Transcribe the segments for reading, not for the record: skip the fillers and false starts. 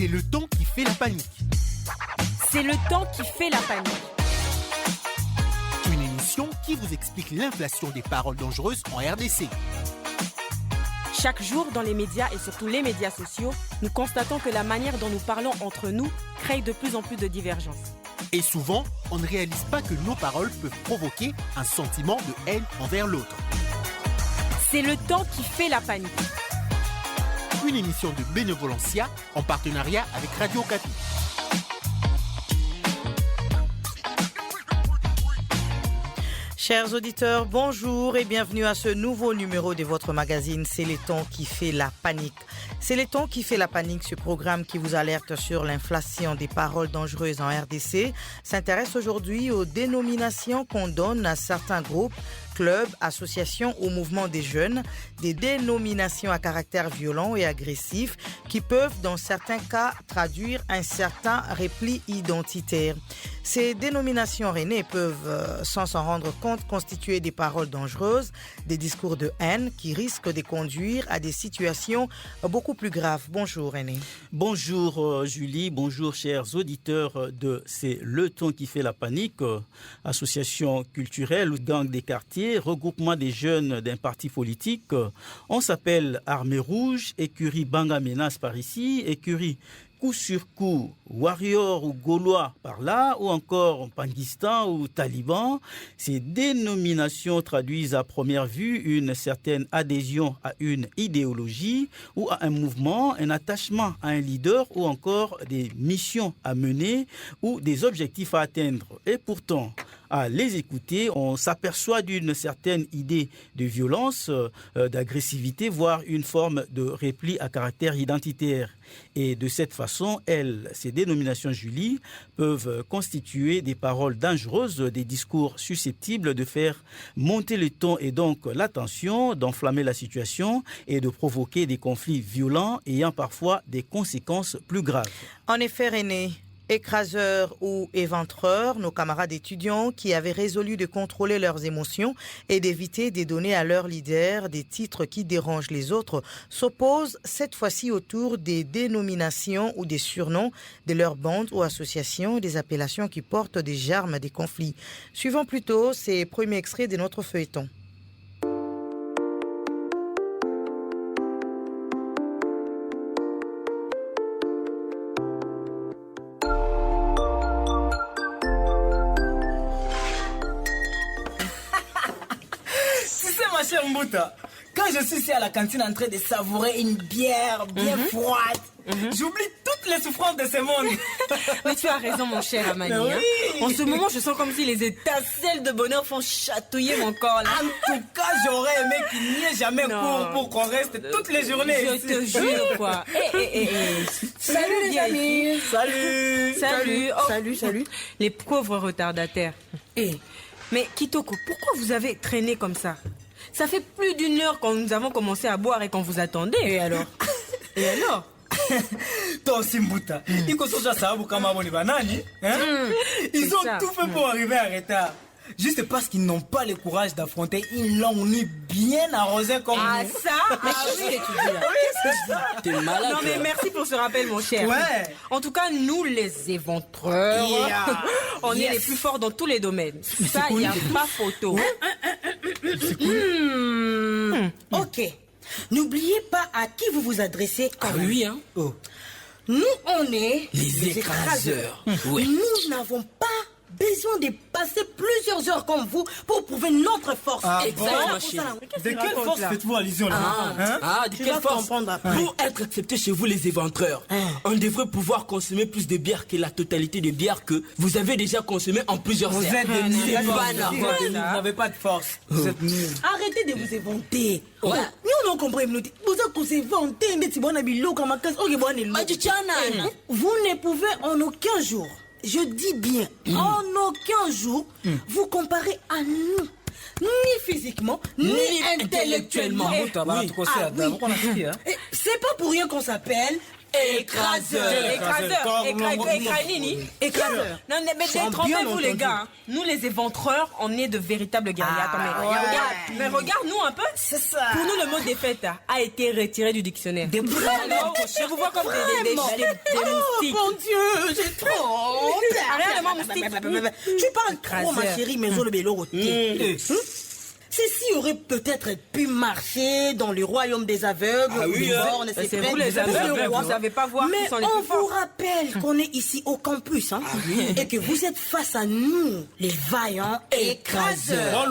C'est le temps qui fait la panique. C'est le temps qui fait la panique. Une émission qui vous explique l'inflation des paroles dangereuses en RDC. Chaque jour, dans les médias et surtout les médias sociaux, nous constatons que la manière dont nous parlons entre nous crée de plus en plus de divergences. Et souvent, on ne réalise pas que nos paroles peuvent provoquer un sentiment de haine envers l'autre. C'est le temps qui fait la panique. Une émission de Bénévolencia en partenariat avec Radio Okapi. Chers auditeurs, bonjour et bienvenue à ce nouveau numéro de votre magazine C'est le temps qui fait la panique. C'est le temps qui fait la panique, ce programme qui vous alerte sur l'inflation des paroles dangereuses en RDC, s'intéresse aujourd'hui aux dénominations qu'on donne à certains groupes, clubs, associations ou mouvements des jeunes, des dénominations à caractère violent et agressif qui peuvent dans certains cas traduire un certain repli identitaire. Ces dénominations aînées peuvent, sans s'en rendre compte, constituer des paroles dangereuses, des discours de haine qui risquent de conduire à des situations beaucoup plus graves. Bonjour René. Bonjour Julie, bonjour chers auditeurs de C'est le temps qui fait la panique, association culturelle ou gang des quartiers, regroupement des jeunes d'un parti politique. On s'appelle Armée Rouge, écurie Banga Menace par ici, écurie coup sur coup, warrior ou gaulois par là, ou encore panguistan ou taliban. Ces dénominations traduisent à première vue une certaine adhésion à une idéologie ou à un mouvement, un attachement à un leader ou encore des missions à mener ou des objectifs à atteindre. Et pourtant, à les écouter, on s'aperçoit d'une certaine idée de violence, d'agressivité, voire une forme de repli à caractère identitaire. Et de cette façon, ces dénominations, Julie, peuvent constituer des paroles dangereuses, des discours susceptibles de faire monter le ton et donc la tension, d'enflammer la situation et de provoquer des conflits violents ayant parfois des conséquences plus graves. En effet, René, écraseurs ou éventreurs, nos camarades étudiants qui avaient résolu de contrôler leurs émotions et d'éviter de donner à leurs leaders des titres qui dérangent les autres, s'opposent cette fois-ci autour des dénominations ou des surnoms de leurs bandes ou associations, des appellations qui portent des germes des conflits. Suivons plutôt ces premiers extraits de notre feuilleton. Mbouta, quand je suis ici à la cantine en train de savourer une bière bien froide, j'oublie toutes les souffrances de ce monde. Mais tu as raison, mon cher Amani. Oui. En ce moment, je sens comme si les étincelles de bonheur font chatouiller mon corps. Là. En tout cas, j'aurais aimé qu'il n'y ait jamais cours pour qu'on reste toutes les journées. Je te jure, quoi. Salut les amis. Salut. Oh. Salut. Les pauvres retardataires. Mais Kitoko, pourquoi vous avez traîné comme ça? Ça fait plus d'une heure quand nous avons commencé à boire et qu'on vous attendait. Et alors? Toi aussi, Mbouta. Ils ont tout fait pour arriver en retard. Juste parce qu'ils n'ont pas le courage d'affronter une longue nuit bien arrosée comme nous. Ah ça? Oui, c'est ça. T'es malade. Non mais merci pour ce rappel, mon cher. Ouais. En tout cas, nous les éventreurs, on est les plus forts dans tous les domaines. Ça, il n'y a pas photo. Ok. N'oubliez pas à qui vous vous adressez quand même. Oui, hein. Oh. Nous, on est Les écraseurs. Oui. Nous n'avons pas besoin de passer plusieurs heures comme vous pour prouver notre force. Exactement, ma chérie. De quelle force faites-vous allusion là? De Tu quelle vas force? comprendre après. Pour être accepté chez vous, les éventreurs, on devrait pouvoir consommer plus de bière que la totalité de bière que vous avez déjà consommé en plusieurs Vous heures. êtes des nuls. C'est pas normal. Vous n'avez pas de force. Vous êtes nuls. Arrêtez de vous éventer. Ouais. Nous, on comprend. Vous êtes tous éventés. Vous ne pouvez en aucun jour, je dis bien, en aucun jour, vous comparer à nous. Ni physiquement, ni intellectuellement. C'est pas pour rien qu'on s'appelle Écraseur. Écraseur. Non, mais détrompez-vous les gars. Nous les éventreurs, on est de véritables guerriers. Attends, mais regarde-nous un peu. C'est ça. Pour nous, le mot défaite a été retiré du dictionnaire. Je vous vois comme des moustiques. Mon Dieu, j'ai trop honte. Arrête de moi, moustique. Tu parles trop, ma chérie, mais le bélo. Ceci aurait peut-être pu marcher dans le royaume des aveugles. C'est vous les aveugles, vous ne savez pas voir qui sont les on plus forts. vous rappelle qu'on est ici au campus, et que vous êtes face à nous, les vaillants écraseurs.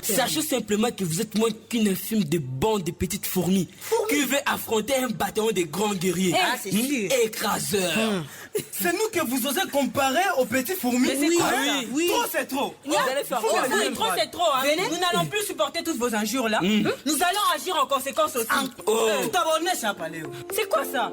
Sachez simplement que vous êtes moins qu'une infime de bande de petites fourmis qui veut affronter un bataillon de grands guerriers. C'est sûr. Écraseurs. C'est nous que vous osez comparer aux petites fourmis. Mais c'est quoi ça? Oui. Trop, c'est trop. Vous allez faire quoi? Trop, c'est trop. Nous n'allons plus supporter toutes vos injures là. Nous allons agir en conséquence aussi. Tu t'abonnes, Chapaléo. C'est quoi ça?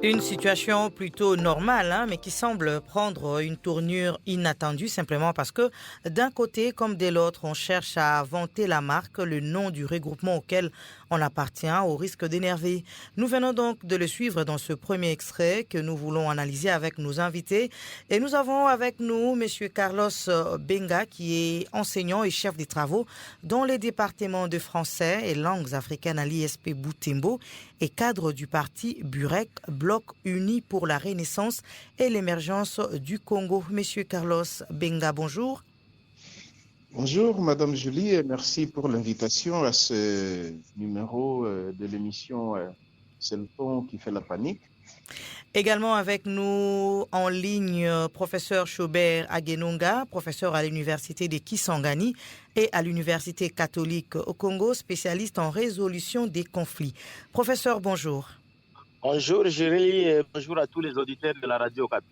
Une situation plutôt normale, mais qui semble prendre une tournure inattendue simplement parce que d'un côté comme de l'autre, on cherche à vanter la marque, le nom du regroupement auquel on appartient, au risque d'énerver. Nous venons donc de le suivre dans ce premier extrait que nous voulons analyser avec nos invités. Et nous avons avec nous M. Carlos Benga, qui est enseignant et chef des travaux dans les départements de français et langues africaines à l'ISP Butembo et cadre du parti Burek, Bloc uni pour la renaissance et l'émergence du Congo. Monsieur Carlos Benga, bonjour. Bonjour Madame Julie et merci pour l'invitation à ce numéro de l'émission C'est le ton qui fait la panique. Également avec nous en ligne, professeur Chaubert Agenonga, professeur à l'université de Kisangani et à l'université catholique au Congo, spécialiste en résolution des conflits. Professeur, bonjour. Bonjour Julie et bonjour à tous les auditeurs de la radio Okapi.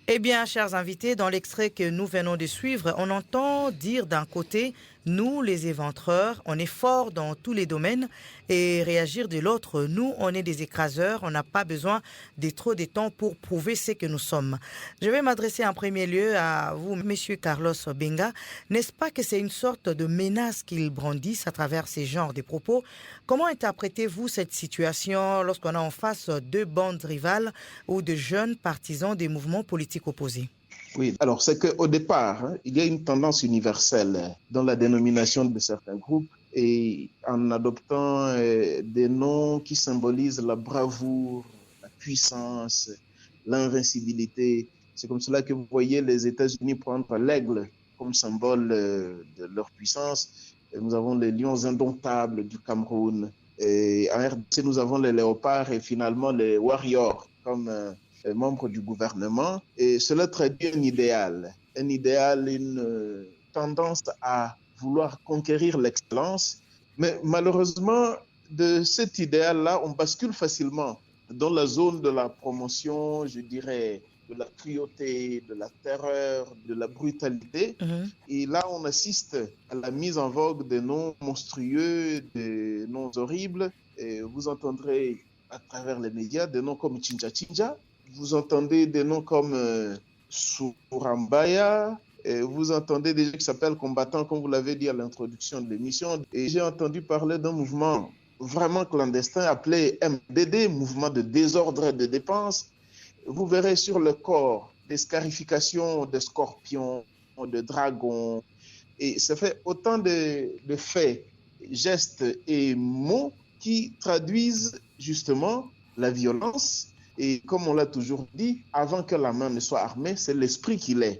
Eh bien, chers invités, dans l'extrait que nous venons de suivre, on entend dire d'un côté, nous, les éventreurs, on est forts dans tous les domaines et réagir de l'autre, nous, on est des écraseurs, on n'a pas besoin de trop de temps pour prouver ce que nous sommes. Je vais m'adresser en premier lieu à vous, Monsieur Carlos Benga. N'est-ce pas que c'est une sorte de menace qu'ils brandissent à travers ces genres de propos? Comment interprétez-vous cette situation lorsqu'on a en face deux bandes rivales ou de jeunes partisans des mouvements politiques opposés? Oui, alors c'est qu'au départ, il y a une tendance universelle dans la dénomination de certains groupes et en adoptant des noms qui symbolisent la bravoure, la puissance, l'invincibilité. C'est comme cela que vous voyez les États-Unis prendre l'aigle comme symbole de leur puissance. Et nous avons les lions indomptables du Cameroun. Et en RDC, nous avons les léopards et finalement les warriors comme membres du gouvernement. Et cela traduit un idéal, une tendance à vouloir conquérir l'excellence. Mais malheureusement, de cet idéal-là, on bascule facilement dans la zone de la promotion, je dirais, de la cruauté, de la terreur, de la brutalité. Et là, on assiste à la mise en vogue des noms monstrueux, des noms horribles. Et vous entendrez à travers les médias des noms comme Chincha Chincha. Vous entendez des noms comme Sourambaya. Et vous entendez des gens qui s'appellent combattants, comme vous l'avez dit à l'introduction de l'émission. Et j'ai entendu parler d'un mouvement vraiment clandestin appelé MDD, mouvement de désordre et de dépenses. Vous verrez sur le corps des scarifications de scorpions, de dragons. Et ça fait autant de faits, gestes et mots qui traduisent justement la violence. Et comme on l'a toujours dit, avant que la main ne soit armée, c'est l'esprit qui l'est.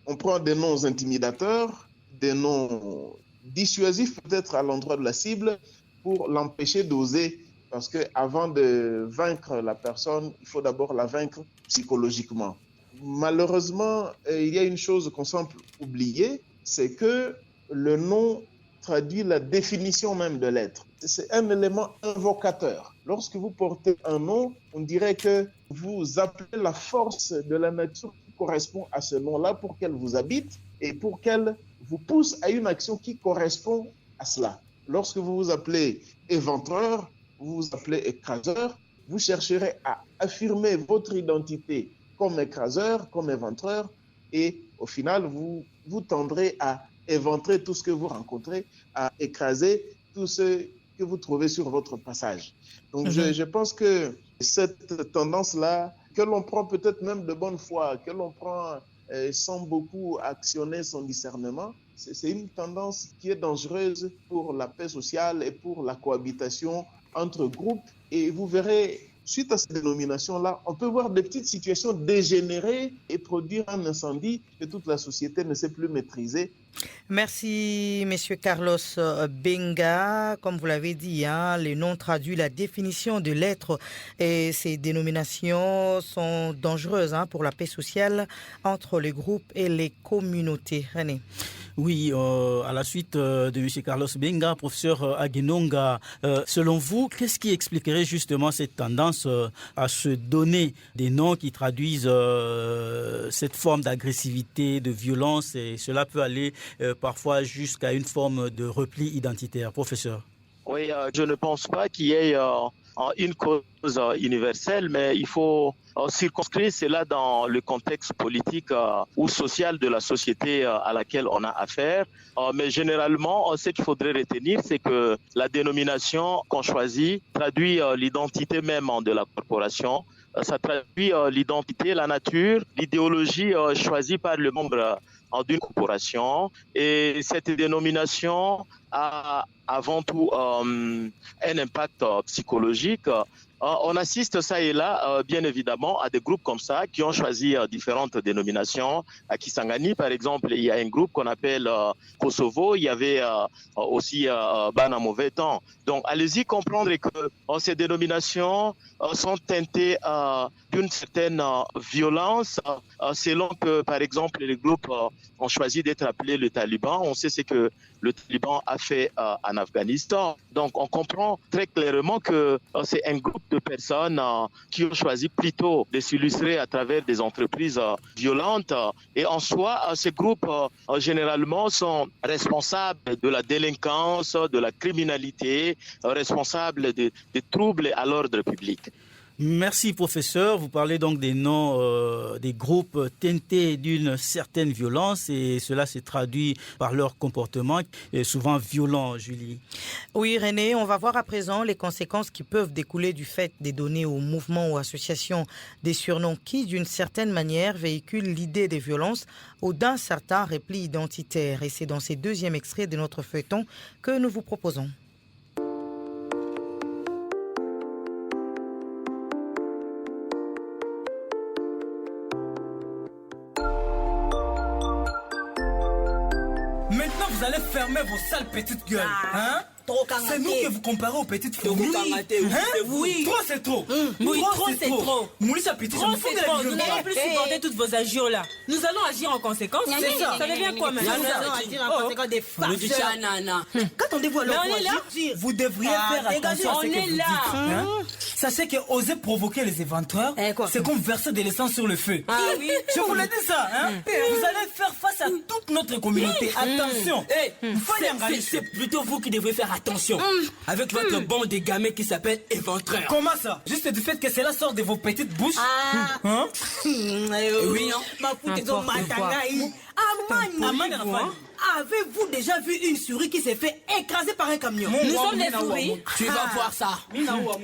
On prend des noms intimidateurs, des noms dissuasifs peut-être à l'endroit de la cible pour l'empêcher d'oser. Parce qu'avant de vaincre la personne, il faut d'abord la vaincre psychologiquement. Malheureusement, il y a une chose qu'on semble oublier, c'est que le nom traduit la définition même de l'être. C'est un élément invocateur. Lorsque vous portez un nom, on dirait que vous appelez la force de la nature qui correspond à ce nom-là pour qu'elle vous habite et pour qu'elle vous pousse à une action qui correspond à cela. Lorsque vous vous appelez éventreur, vous vous appelez écraseur, vous chercherez à affirmer votre identité comme écraseur, comme éventreur, et au final, vous tendrez à éventrer tout ce que vous rencontrez, à écraser tout ce que vous trouvez sur votre passage. Donc je pense que cette tendance-là, que l'on prend peut-être même de bonne foi, que l'on prend sans beaucoup actionner son discernement, c'est une tendance qui est dangereuse pour la paix sociale et pour la cohabitation entre groupes. Et vous verrez, suite à cette dénomination-là, on peut voir des petites situations dégénérer et produire un incendie que toute la société ne sait plus maîtriser. Merci, Monsieur Carlos Benga. Comme vous l'avez dit, les noms traduisent la définition de l'être et ces dénominations sont dangereuses pour la paix sociale entre les groupes et les communautés. René. Oui, à la suite de M. Carlos Benga, professeur Aguinonga, selon vous, qu'est-ce qui expliquerait justement cette tendance à se donner des noms qui traduisent cette forme d'agressivité, de violence, et cela peut aller parfois jusqu'à une forme de repli identitaire. Professeur. Oui, je ne pense pas qu'il y ait une cause universelle, mais il faut circonscrire cela dans le contexte politique ou social de la société à laquelle on a affaire. Mais généralement, ce qu'il faudrait retenir, c'est que la dénomination qu'on choisit traduit l'identité même de la corporation. Ça traduit l'identité, la nature, l'idéologie choisie par le membre d'une corporation. Et cette dénomination a avant tout un impact psychologique. On assiste ça et là, bien évidemment, à des groupes comme ça qui ont choisi différentes dénominations. À Kisangani, par exemple, il y a un groupe qu'on appelle Kosovo. Il y avait aussi Bana Mauvais Temps. Donc, allez-y comprendre que ces dénominations sont teintées d'une certaine violence selon que, par exemple, les groupes ont choisi d'être appelés le Taliban. On sait ce que le Taliban a fait en Afghanistan. Donc, on comprend très clairement que c'est un groupe de personnes qui ont choisi plutôt de s'illustrer à travers des entreprises violentes. Et en soi, ces groupes, généralement, sont responsables de la délinquance, de la criminalité, responsables des troubles à l'ordre public. Merci, professeur. Vous parlez donc des noms des groupes teintés d'une certaine violence et cela se traduit par leur comportement souvent violent, Julie. Oui, René, on va voir à présent les conséquences qui peuvent découler du fait des données aux mouvements ou associations des surnoms qui, d'une certaine manière, véhiculent l'idée des violences ou d'un certain repli identitaire. Et c'est dans ces deuxièmes extraits de notre feuilleton que nous vous proposons. Vous allez fermer vos sales petites gueules. C'est nous que vous comparez aux petites fourmis. Oui. Trop, c'est trop. Oui, trop, c'est trop. Moulisha Petit, je me fous de la Nous n'allons plus supporter toutes vos agures-là. Nous allons agir en conséquence. C'est ça. Ça devient quoi maintenant? Nous allons agir en conséquence des farceurs. Qu'attendez-vous alors pour agir? Vous devriez faire attention à ce que vous dites. Sachez que oser provoquer les éventreurs, c'est comme verser de l'essence sur le feu. Je vous l'ai dit ça. Vous allez faire face à toute notre communauté. Attention. C'est plutôt vous qui devrez faire attention avec votre bande de gamins qui s'appelle éventreurs. Comment ça? Juste du fait que cela sort de vos petites bouches. Oui, Avez-vous déjà vu une souris qui s'est fait écraser par un camion? Nous sommes des souris. Tu vas voir ça.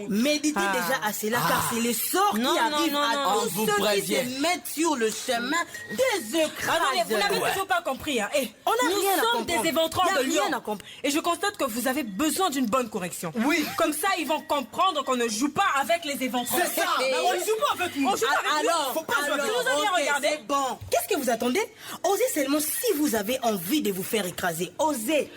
Méditez déjà à cela car c'est les sorts qui arrivent à tous ceux qui se mettent sur le chemin des écrases. Vous n'avez toujours pas compris. Nous sommes des éventreurs de lions. Et je constate que vous avez besoin d'une bonne correction. Oui. Comme ça, ils vont comprendre qu'on ne joue pas avec les éventreurs. C'est ça. On ne joue pas avec nous. On joue pas avec nous. Faut pas jouer avec nous. Vous avez regardé. C'est bon. Qu'est-ce que vous attendez? Osez seulement si vous avez envie de vous faire écraser. Osez.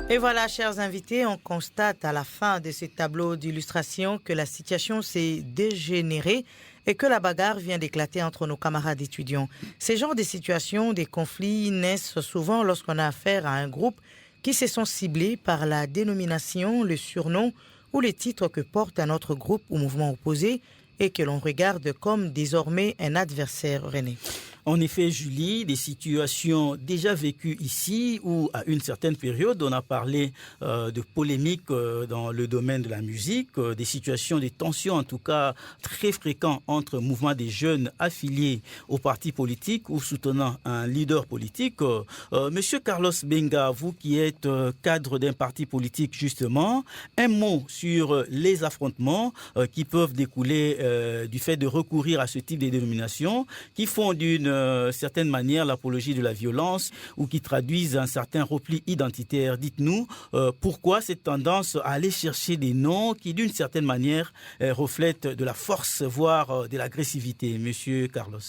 Et voilà, chers invités, on constate à la fin de ce tableau d'illustration que la situation s'est dégénérée et que la bagarre vient d'éclater entre nos camarades étudiants. Ces genres de situations, des conflits naissent souvent lorsqu'on a affaire à un groupe qui se sont ciblés par la dénomination, le surnom ou les titres que porte un autre groupe ou mouvement opposé et que l'on regarde comme désormais un adversaire, René. En effet, Julie, des situations déjà vécues ici où, à une certaine période, on a parlé de polémiques dans le domaine de la musique, des situations de tensions, en tout cas très fréquentes entre mouvements des jeunes affiliés aux partis politiques ou soutenant un leader politique. Monsieur Carlos Benga, vous qui êtes cadre d'un parti politique justement, un mot sur les affrontements qui peuvent découler du fait de recourir à ce type de dénominations qui font d'une certaine manière l'apologie de la violence ou qui traduisent un certain repli identitaire. Dites-nous pourquoi cette tendance à aller chercher des noms qui d'une certaine manière reflètent de la force, voire de l'agressivité, Monsieur Carlos.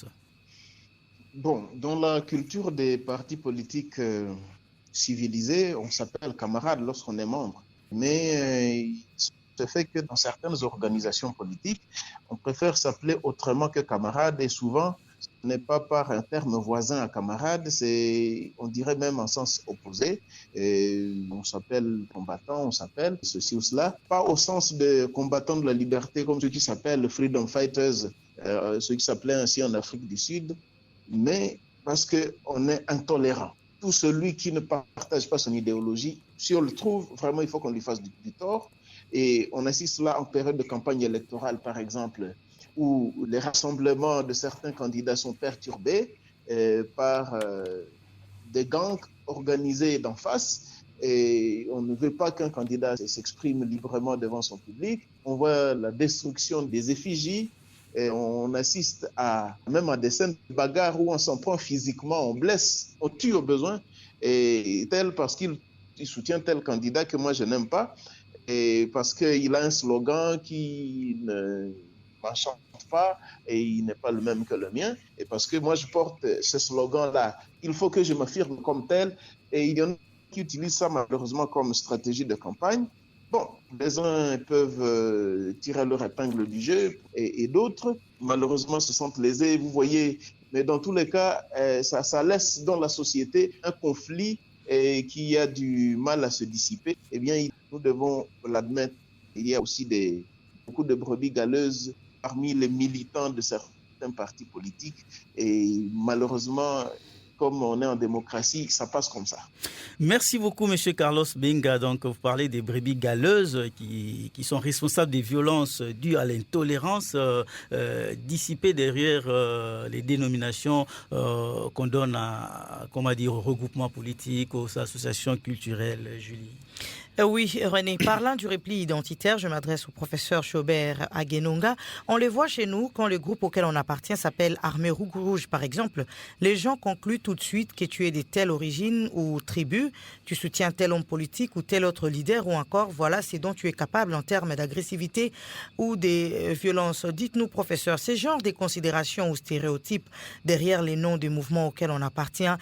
Bon, dans la culture des partis politiques civilisés, on s'appelle camarade lorsqu'on est membre. Mais il se fait que dans certaines organisations politiques, on préfère s'appeler autrement que camarade et souvent, ce n'est pas par un terme voisin à camarade, on dirait même en sens opposé. On s'appelle combattant, on s'appelle ceci ou cela. Pas au sens de combattants de la liberté comme ceux qui s'appellent freedom fighters, ceux qui s'appelaient ainsi en Afrique du Sud, mais parce qu'on est intolérant. Tout celui qui ne partage pas son idéologie, si on le trouve, vraiment il faut qu'on lui fasse du tort. Et on assiste là en période de campagne électorale, par exemple, où les rassemblements de certains candidats sont perturbés par des gangs organisés d'en face. Et on ne veut pas qu'un candidat s'exprime librement devant son public. On voit la destruction des effigies. Et on assiste même à des scènes de bagarre où on s'en prend physiquement, on blesse, on tue au besoin, et tel parce qu'il soutient tel candidat que moi je n'aime pas, et parce qu'il a un slogan qui ne m'enchante pas et il n'est pas le même que le mien, et parce que moi je porte ce slogan-là, il faut que je m'affirme comme tel, et il y en a qui utilisent ça malheureusement comme stratégie de campagne. Bon, les uns peuvent tirer leur épingle du jeu et d'autres, malheureusement, se sentent lésés. Vous voyez, mais dans tous les cas, ça laisse dans la société un conflit qui a du mal à se dissiper. Eh bien, nous devons l'admettre. Il y a aussi beaucoup de brebis galeuses parmi les militants de certains partis politiques. Et malheureusement, comme on est en démocratie, ça passe comme ça. Merci beaucoup, M. Carlos Benga. Donc, vous parlez des brebis galeuses qui sont responsables des violences dues à l'intolérance dissipées derrière les dénominations qu'on donne au regroupement politique, aux associations culturelles, Julie. Oui, René, parlant du repli identitaire, je m'adresse au professeur Chaubert Aguenonga. On les voit chez nous quand le groupe auquel on appartient s'appelle Armée Rouge, par exemple. Les gens concluent tout de suite que tu es de telle origine ou tribu, tu soutiens tel homme politique ou tel autre leader, ou encore, voilà ce dont tu es capable en termes d'agressivité ou des violences. Dites-nous, professeur, ces genres de considérations ou stéréotypes derrière les noms des mouvements auxquels on appartient,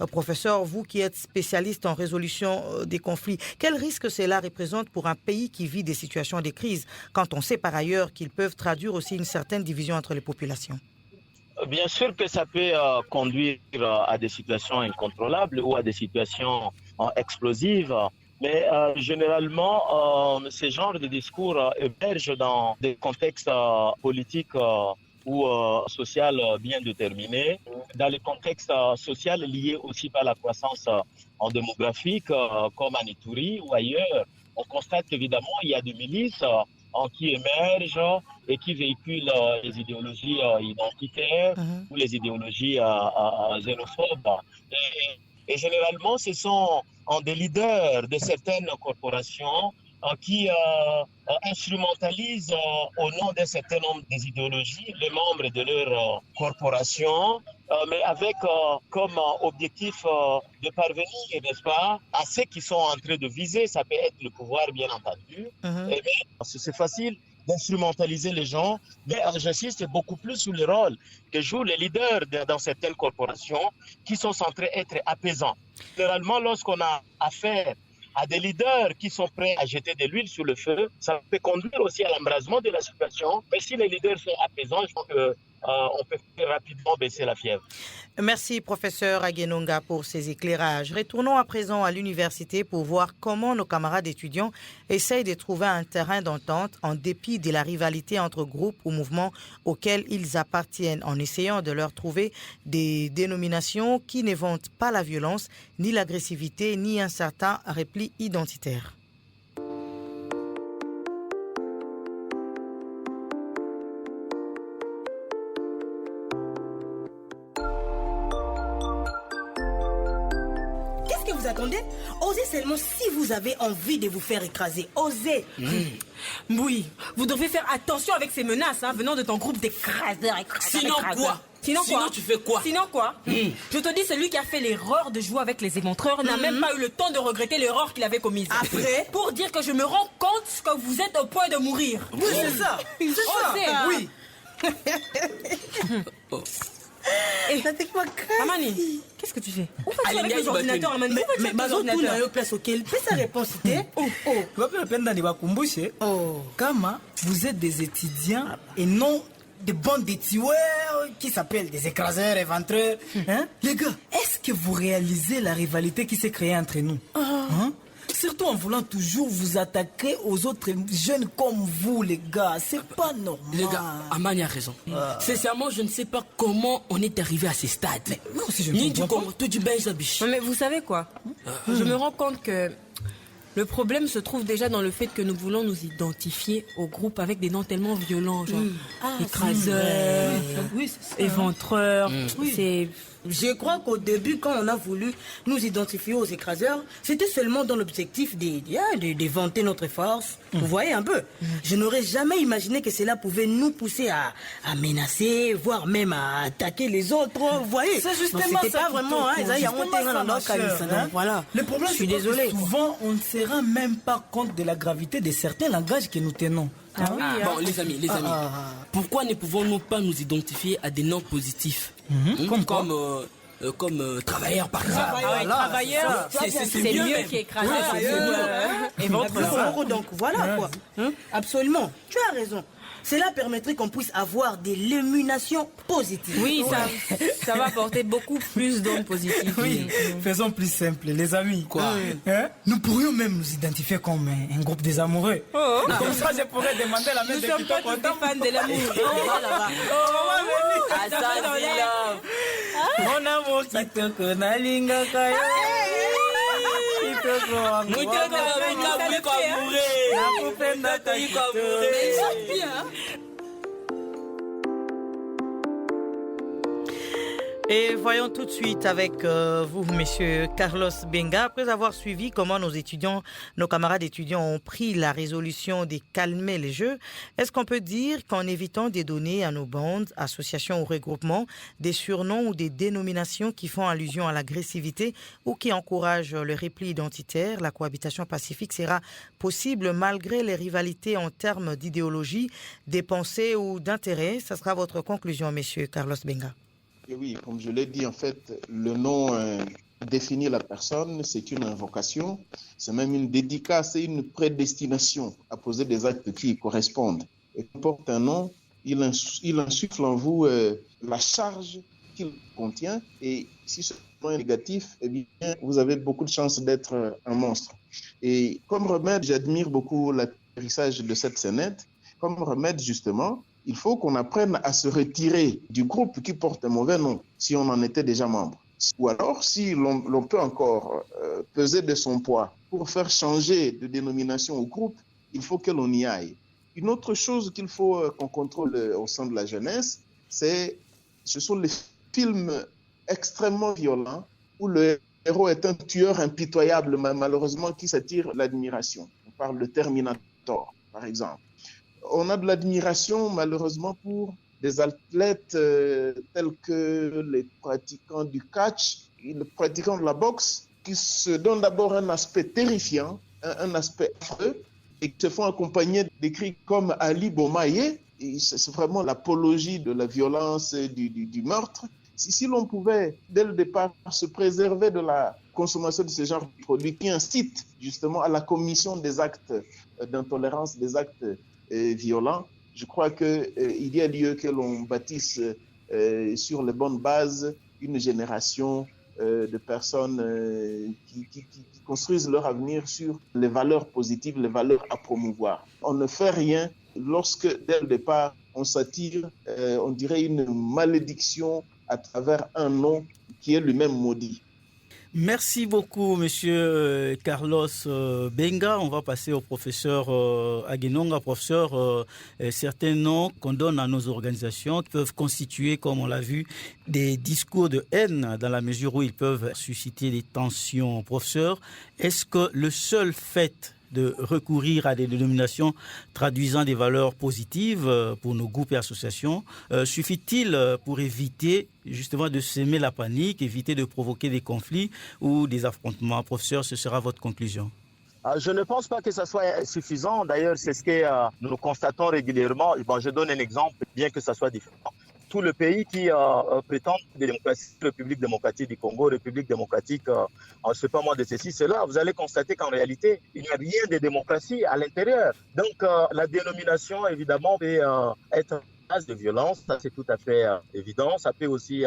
professeur, vous qui êtes spécialiste en résolution des conflits, quel risque cela représente pour un pays qui vit des situations de crise, quand on sait par ailleurs qu'ils peuvent traduire aussi une certaine division entre les populations? Bien sûr que ça peut conduire à des situations incontrôlables ou à des situations explosives, mais généralement, ce genre de discours émergent dans des contextes politiques ou social bien déterminé, dans les contextes sociaux liés aussi par la croissance démographique, comme en Ituri ou ailleurs. On constate qu'évidemment, il y a des milices qui émergent et qui véhiculent les idéologies identitaires ou les idéologies xénophobes. Et généralement, ce sont des leaders de certaines corporations qui instrumentalisent au nom d'un certain nombre des idéologies les membres de leur corporation, mais avec comme objectif de parvenir, n'est-ce pas, à ceux qui sont en train de viser. Ça peut être le pouvoir, bien entendu. Et c'est facile d'instrumentaliser les gens, mais j'insiste beaucoup plus sur le rôle que jouent les leaders dans certaines corporations qui sont censés être apaisants. Généralement, lorsqu'on a affaire à des leaders qui sont prêts à jeter de l'huile sur le feu, ça peut conduire aussi à l'embrasement de la situation. Mais si les leaders sont apaisants, je pense que on peut faire rapidement baisser la fièvre. Merci, professeur Aguenonga, pour ces éclairages. Retournons à présent à l'université pour voir comment nos camarades étudiants essayent de trouver un terrain d'entente en dépit de la rivalité entre groupes ou mouvements auxquels ils appartiennent, en essayant de leur trouver des dénominations qui ne vantent pas la violence, ni l'agressivité, ni un certain repli identitaire. Attendez, osez seulement si vous avez envie de vous faire écraser. Osez. Oui, vous devez faire attention avec ces menaces venant de ton groupe d'écraseurs. Sinon quoi? Sinon tu fais quoi? Sinon quoi? Je te dis, celui qui a fait l'erreur de jouer avec les éventreurs n'a même pas eu le temps de regretter l'erreur qu'il avait commise. Après? Pour dire que je me rends compte que vous êtes au point de mourir. Oui, c'est ça. C'est ça. Oui. Amani, qu'est-ce que tu fais? Où vas-tu avec les ordinateurs, Amani? Mais Bazo, tu n'as pas place auquel fais sa réponse, Kama, vous êtes des étudiants et non des bandes de tueurs qui s'appellent des écraseurs, éventreurs. Les gars, est-ce que vous réalisez la rivalité qui s'est créée entre nous? Surtout en voulant toujours vous attaquer aux autres jeunes comme vous, les gars. C'est pas normal. Les gars, Amani a raison. Sincèrement, je ne sais pas comment on est arrivé à ce stade. Mais moi aussi, je ne comprends pas. Mais vous savez quoi? Je me rends compte que le problème se trouve déjà dans le fait que nous voulons nous identifier au groupe avec des noms tellement violents, genre écraseurs, éventreurs. Je crois qu'au début, quand on a voulu nous identifier aux écraseurs, c'était seulement dans l'objectif de vanter notre force. Vous voyez un peu. Je n'aurais jamais imaginé que cela pouvait nous pousser à menacer, voire même à attaquer les autres. Vous voyez. C'est justement c'était ça. Pas vraiment. Voilà. Le problème, je suis désolé. Souvent, on ne se rend même pas compte de la gravité de certains langages que nous tenons. Bon, les amis, pourquoi ne pouvons-nous pas nous identifier à des noms positifs comme travailleurs, par exemple? Travailleurs, c'est mieux qu'écraseur. Donc voilà quoi. Absolument, tu as raison. Cela permettrait qu'on puisse avoir des léminations positives. Oui, ça va apporter beaucoup plus d'hommes positifs. Oui, faisons plus simple, les amis. Quoi? Nous pourrions même nous identifier comme un groupe des amoureux. Comme ça, je pourrais demander la main de Nous sommes pas tous des fans de l'amour. Mon amour, qui te connaît, linga kaya. Et voyons tout de suite avec vous, monsieur Carlos Benga, après avoir suivi comment nos camarades étudiants ont pris la résolution de calmer les jeux, est-ce qu'on peut dire qu'en évitant de donner à nos bandes, associations ou regroupements des surnoms ou des dénominations qui font allusion à l'agressivité ou qui encouragent le repli identitaire, la cohabitation pacifique sera possible malgré les rivalités en termes d'idéologie, des pensées ou d'intérêts? Ça sera votre conclusion, monsieur Carlos Benga. Et oui, comme je l'ai dit, en fait, le nom définit la personne, c'est une invocation, c'est même une dédicace et une prédestination à poser des actes qui y correspondent. Et quand on porte un nom, il insuffle en vous la charge qu'il contient, et si ce nom est négatif, eh bien, vous avez beaucoup de chances d'être un monstre. Et comme remède, j'admire beaucoup l'atterrissage de cette scénette. Comme remède, justement, il faut qu'on apprenne à se retirer du groupe qui porte un mauvais nom, si on en était déjà membre. Ou alors, si l'on peut encore peser de son poids pour faire changer de dénomination au groupe, il faut que l'on y aille. Une autre chose qu'il faut qu'on contrôle au sein de la jeunesse, ce sont les films extrêmement violents où le héros est un tueur impitoyable, malheureusement, qui s'attire l'admiration. On parle de Terminator, par exemple. On a de l'admiration, malheureusement, pour des athlètes tels que les pratiquants du catch, les pratiquants de la boxe, qui se donnent d'abord un aspect terrifiant, un aspect affreux, et qui se font accompagner des cris comme Ali Bomaye. C'est vraiment l'apologie de la violence et du meurtre. Si l'on pouvait, dès le départ, se préserver de la consommation de ce genre de produits qui incitent justement à la commission des actes d'intolérance, des actes violents, je crois qu'il y a lieu que l'on bâtisse sur les bonnes bases une génération de personnes qui construisent leur avenir sur les valeurs positives, les valeurs à promouvoir. On ne fait rien lorsque, dès le départ, on s'attire, on dirait, une malédiction à travers un nom qui est lui-même maudit. Merci beaucoup, Monsieur Carlos Benga. On va passer au professeur Aguenonga. Professeur, certains noms qu'on donne à nos organisations peuvent constituer, comme on l'a vu, des discours de haine dans la mesure où ils peuvent susciter des tensions. Professeur, est-ce que le seul fait de recourir à des dénominations traduisant des valeurs positives pour nos groupes et associations, suffit-il pour éviter justement de semer la panique, éviter de provoquer des conflits ou des affrontements? Professeur, ce sera votre conclusion. Je ne pense pas que ça soit suffisant. D'ailleurs, c'est ce que nous constatons régulièrement. Bon, je donne un exemple, bien que ça soit différent. Tout le pays qui prétend des démocraties, République démocratique du Congo, République démocratique, je ne sais pas moi, de ceci, cela, vous allez constater qu'en réalité, il n'y a rien de démocratie à l'intérieur. Donc, la dénomination, évidemment, peut être base de violence, ça c'est tout à fait évident. Ça peut aussi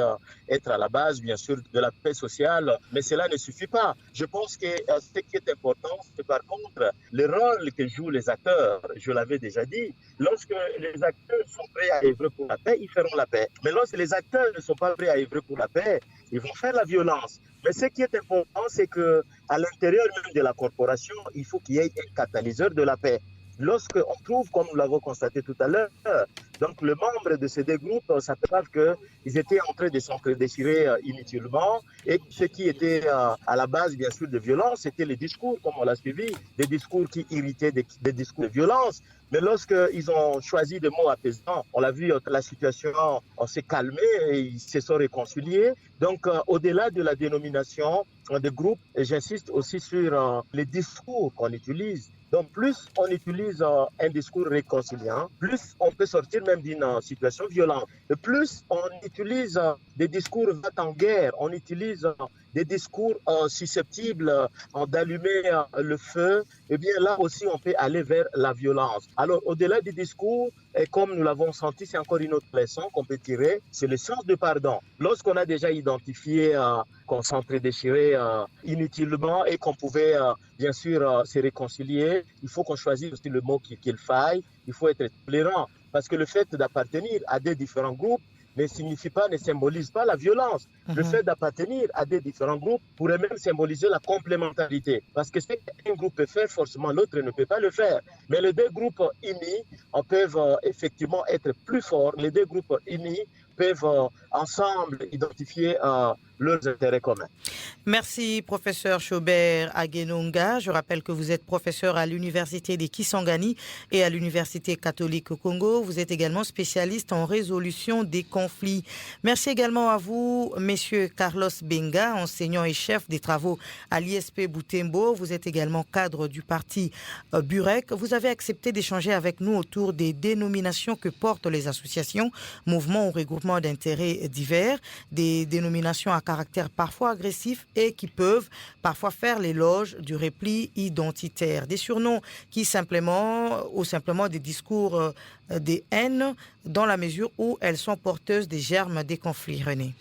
être à la base, bien sûr, de la paix sociale, mais cela ne suffit pas. Je pense que ce qui est important, c'est par contre le rôle que jouent les acteurs. Je l'avais déjà dit, lorsque les acteurs sont prêts à œuvrer pour la paix, ils feront la paix. Mais lorsque les acteurs ne sont pas prêts à œuvrer pour la paix, ils vont faire la violence. Mais ce qui est important, c'est qu'à l'intérieur même de la corporation, il faut qu'il y ait un catalyseur de la paix. Lorsqu'on trouve, comme nous l'avons constaté tout à l'heure, donc le membre de ces deux groupes s'aperçoivent qu'ils étaient en train de s'entre-déchirer inutilement et ce qui était à la base, bien sûr, de violence, c'était les discours, comme on l'a suivi, des discours qui irritaient, des discours de violence. Mais lorsqu'ils ont choisi des mots apaisants, on l'a vu, la situation s'est calmée et ils se sont réconciliés. Donc, au-delà de la dénomination de groupe, j'insiste aussi sur les discours qu'on utilise. Donc, plus on utilise un discours réconciliant, plus on peut sortir même d'une situation violente. Et plus on utilise des discours en guerre, on utilise des discours susceptibles d'allumer le feu, et bien là aussi on peut aller vers la violence. Alors, au-delà du discours, et comme nous l'avons senti, c'est encore une autre leçon qu'on peut tirer, c'est le sens du pardon. Lorsqu'on a déjà identifié qu'on s'entre-déchirait inutilement et qu'on pouvait bien sûr se réconcilier, il faut qu'on choisisse aussi le mot qu'il faille, il faut être tolérant. Parce que le fait d'appartenir à des différents groupes ne symbolise pas la violence. Le fait d'appartenir à des différents groupes pourrait même symboliser la complémentarité. Parce que ce qu'un groupe peut faire, forcément l'autre ne peut pas le faire. Mais les deux groupes unis peuvent effectivement être plus forts. Les deux groupes unis peuvent ensemble identifier leurs intérêts communs. Merci, professeur Chaubert Aguenonga. Je rappelle que vous êtes professeur à l'Université de Kisangani et à l'Université catholique au Congo. Vous êtes également spécialiste en résolution des conflits. Merci également à vous, messieurs Carlos Benga, enseignant et chef des travaux à l'ISP Butembo. Vous êtes également cadre du parti Burek. Vous avez accepté d'échanger avec nous autour des dénominations que portent les associations, mouvements ou regroupements d'intérêts divers, des dénominations à caractère parfois agressif et qui peuvent parfois faire l'éloge du repli identitaire. Des surnoms qui simplement des discours de haine dans la mesure où elles sont porteuses des germes des conflits. René.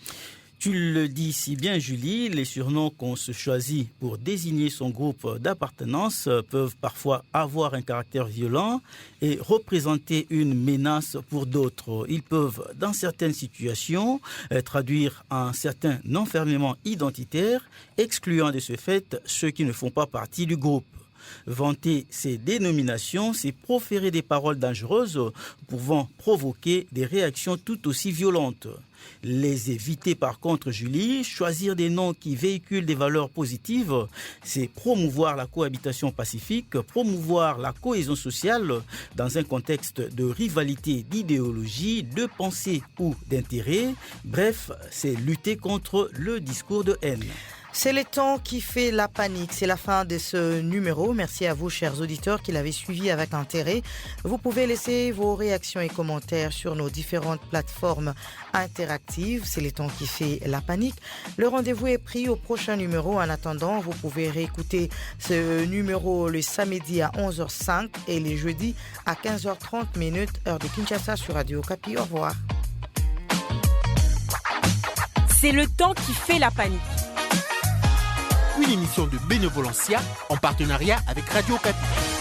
Tu le dis si bien, Julie, les surnoms qu'on se choisit pour désigner son groupe d'appartenance peuvent parfois avoir un caractère violent et représenter une menace pour d'autres. Ils peuvent, dans certaines situations, traduire un certain enfermement identitaire, excluant de ce fait ceux qui ne font pas partie du groupe. Vanter ces dénominations, c'est proférer des paroles dangereuses pouvant provoquer des réactions tout aussi violentes. Les éviter par contre, Julie, choisir des noms qui véhiculent des valeurs positives, c'est promouvoir la cohabitation pacifique, promouvoir la cohésion sociale dans un contexte de rivalité d'idéologie, de pensée ou d'intérêt. Bref, c'est lutter contre le discours de haine. C'est le temps qui fait la panique. C'est la fin de ce numéro. Merci à vous, chers auditeurs, qui l'avez suivi avec intérêt. Vous pouvez laisser vos réactions et commentaires sur nos différentes plateformes interactives. C'est le temps qui fait la panique. Le rendez-vous est pris au prochain numéro. En attendant, vous pouvez réécouter ce numéro le samedi à 11h05 et les jeudis à 15h30 heure de Kinshasa sur Radio Okapi. Au revoir. C'est le temps qui fait la panique. Une émission de Bénévolencia en partenariat avec Radio Okapi.